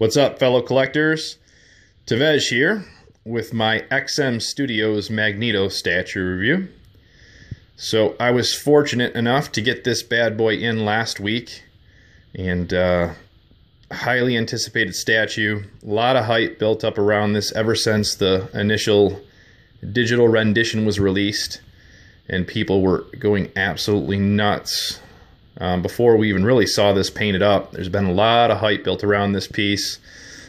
What's up, fellow collectors? Tevej here with my Studios Magneto statue review. So I was fortunate enough to get this bad boy in last week, and highly anticipated statue. A lot of hype built up around this ever since the initial digital rendition was released, and people were going absolutely nuts. Before we even really saw this painted up, there's been a lot of hype built around this piece.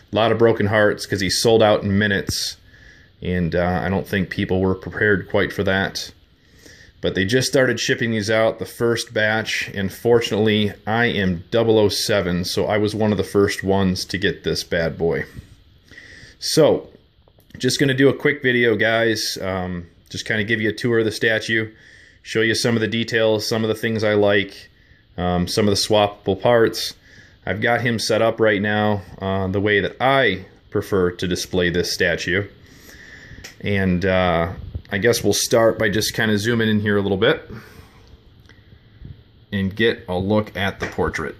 A lot of broken hearts because he sold out in minutes, and I don't think people were prepared quite for that. But they just started shipping these out, the first batch, and fortunately I am 007, so I was one of the first ones to get this bad boy. So, just going to do a quick video, guys, just kind of give you a tour of the statue, show you some of the details, some of the things I like, some of the swappable parts. I've got him set up right now the way that I prefer to display this statue. And I guess we'll start by just kind of zooming in here a little bit and get a look at the portrait.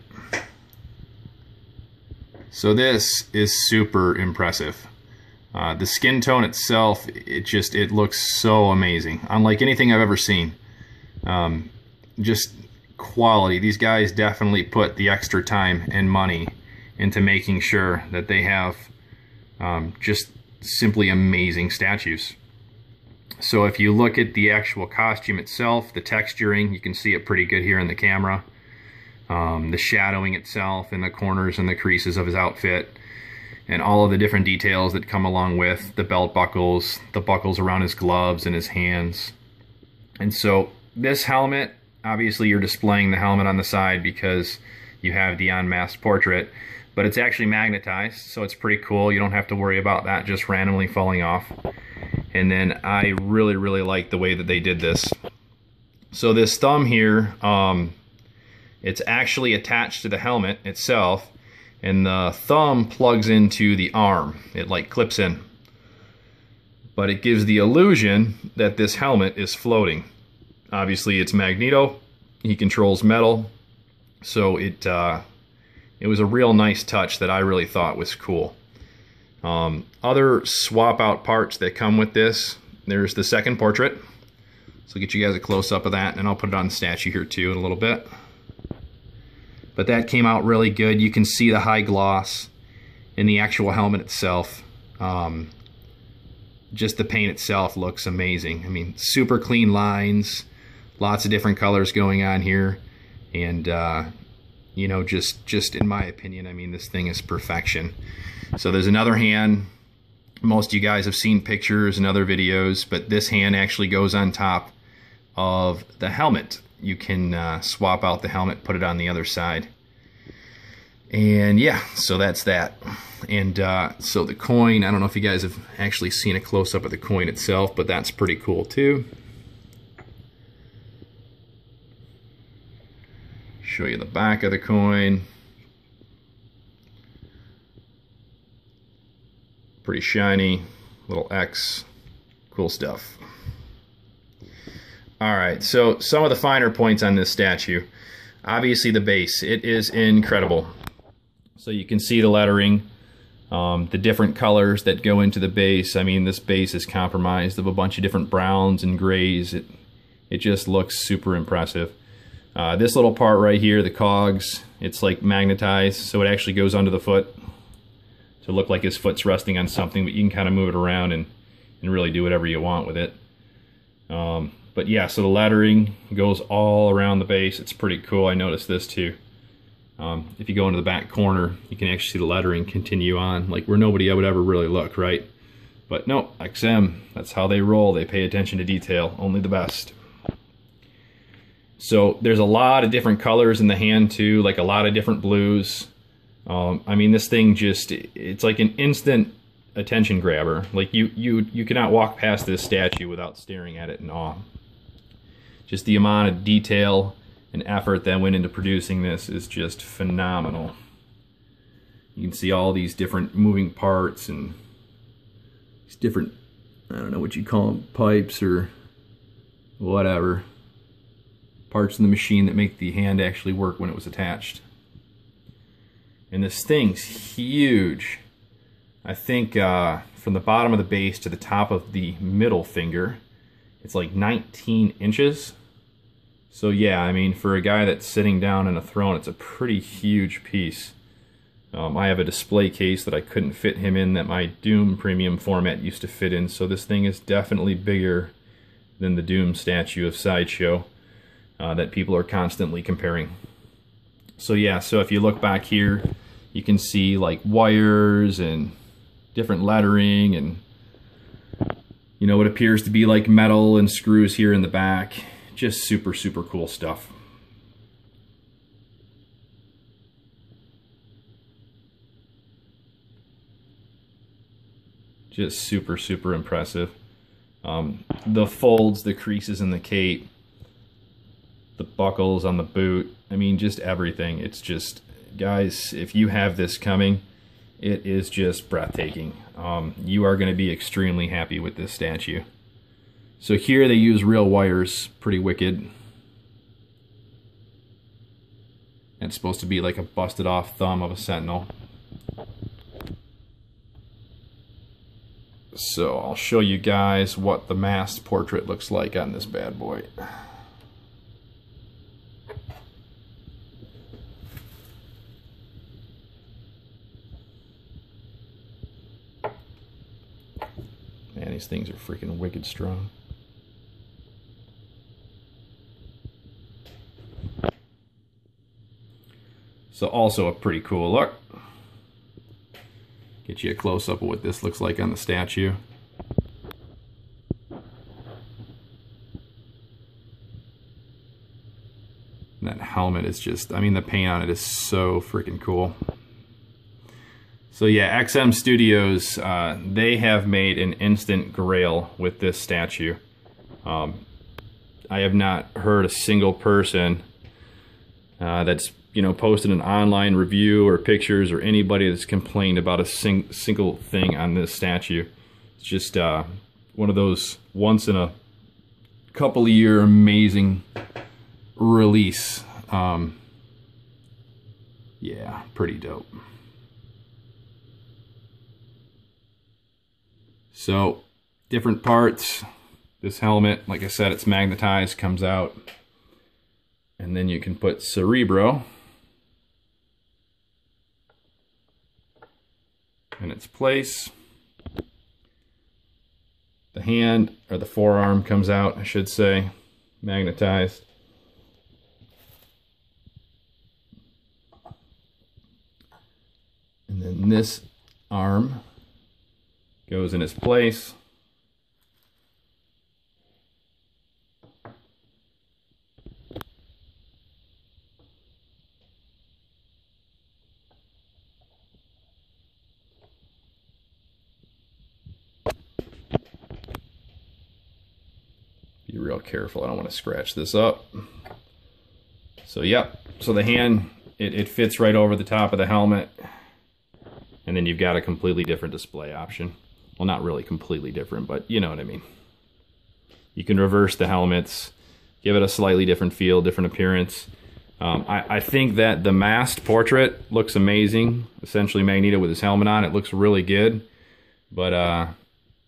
So this is super impressive. The skin tone itself, it looks so amazing. Unlike anything I've ever seen. Just quality. These guys definitely put the extra time and money into making sure that they have just simply amazing statues. So if you look at the actual costume itself, the texturing, you can see it pretty good here in the camera. The shadowing itself in the corners and the creases of his outfit, and all of the different details that come along with the belt buckles, the buckles around his gloves and his hands. And so this helmet, obviously you're displaying the helmet on the side because you have the unmasked portrait, but it's actually magnetized, so it's pretty cool. You don't have to worry about that just randomly falling off. And then I really like the way that they did this. So this thumb here, it's actually attached to the helmet itself, and the thumb plugs into the arm. It like clips in. But it gives the illusion that this helmet is floating. Obviously it's Magneto, he controls metal, so it was a real nice touch that I really thought was cool. Other swap out parts that come with this, there's the second portrait. So I'll get you guys a close-up of that, and I'll put it on the statue here too in a little bit. But that came out really good. You can see the high gloss in the actual helmet itself. Just the paint itself looks amazing. I mean, super clean lines, lots of different colors going on here, and you know, just in my opinion, I mean, this thing is perfection. So there's another hand. Most of you guys have seen pictures and other videos, but this hand actually goes on top of the helmet. You can swap out the helmet, put it on the other side. And yeah, so that's that. And so the coin, I don't know if you guys have actually seen a close-up of the coin itself, but that's pretty cool too. Show you the back of the coin. Pretty shiny, little X, cool stuff. Alright, so some of the finer points on this statue. Obviously the base, it is incredible. So you can see the lettering, the different colors that go into the base. I mean, this base is comprised of a bunch of different browns and grays. It just looks super impressive. This little part right here, the cogs, it's like magnetized, so it actually goes under the foot to look like his foot's resting on something, but you can kind of move it around and really do whatever you want with it. But yeah, so the lettering goes all around the base. It's pretty cool. I noticed this too. If you go into the back corner, you can actually see the lettering continue on, like where nobody would ever really look, right? But no, XM, that's how they roll. They pay attention to detail, only the best. So there's a lot of different colors in the hand too, like a lot of different blues. I mean, this thing just, it's like an instant attention grabber. Like you cannot walk past this statue without staring at it in awe. Just the amount of detail and effort that went into producing this is just phenomenal. You can see all these different moving parts and these different, I don't know what you call them, pipes or whatever, parts in the machine that make the hand actually work when it was attached. And this thing's huge. I think from the bottom of the base to the top of the middle finger, it's like 19 inches. So yeah, I mean, for a guy that's sitting down in a throne, it's a pretty huge piece. I have a display case that I couldn't fit him in that my Doom premium format used to fit in, so this thing is definitely bigger than the Doom statue of Sideshow that people are constantly comparing. So yeah, so if you look back here, you can see like wires and different lettering and, you know, what appears to be like metal and screws here in the back. Just super, super cool stuff. Just super, super impressive. The folds, the creases in the cape, the buckles on the boot, I mean, just everything. It's just, guys, if you have this coming, it is just breathtaking. You are going to be extremely happy with this statue. So here they use real wires, pretty wicked. It's supposed to be like a busted off thumb of a sentinel. So I'll show you guys what the masked portrait looks like on this bad boy. Man, these things are freaking wicked strong. So also a pretty cool look. Get you a close-up of what this looks like on the statue. And that helmet is just, I mean, the paint on it is so freaking cool. So yeah, XM Studios, they have made an instant grail with this statue. I have not heard a single person that's, you know, posted an online review or pictures or anybody that's complained about a single thing on this statue. It's just one of those once in a couple of year amazing release. Yeah, pretty dope. So different parts. This helmet, like I said, it's magnetized, comes out, and then you can put Cerebro in its place. The hand, or the forearm, comes out, I should say, magnetized. And then this arm goes in its place. Be real careful, I don't want to scratch this up. So yep, so the hand, it fits right over the top of the helmet. And then you've got a completely different display option. Well, not really completely different, but you know what I mean. You can reverse the helmets, give it a slightly different feel, different appearance. I think that the masked portrait looks amazing. Essentially Magneto with his helmet on, it looks really good. But,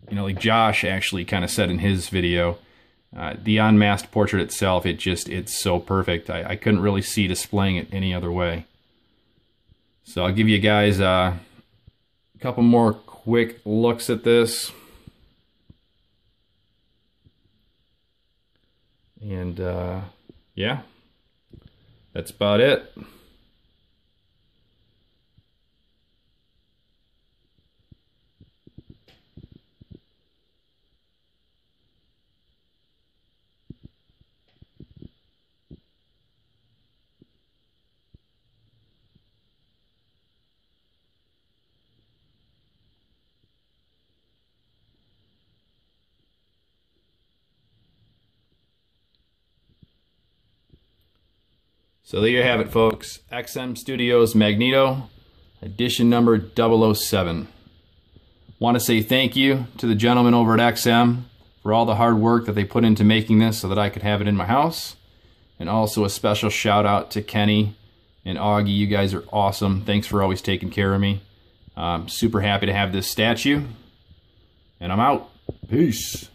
you know, like Josh actually kind of said in his video, the unmasked portrait itself, it's so perfect. I couldn't really see displaying it any other way. So I'll give you guys a couple more quick looks at this. And yeah, that's about it. So there you have it, folks. XM Studios Magneto, edition number 007. Want to say thank you to the gentleman over at XM for all the hard work that they put into making this so that I could have it in my house. And also a special shout out to Kenny and Augie, you guys are awesome. Thanks for always taking care of me. I'm super happy to have this statue, and I'm out. Peace.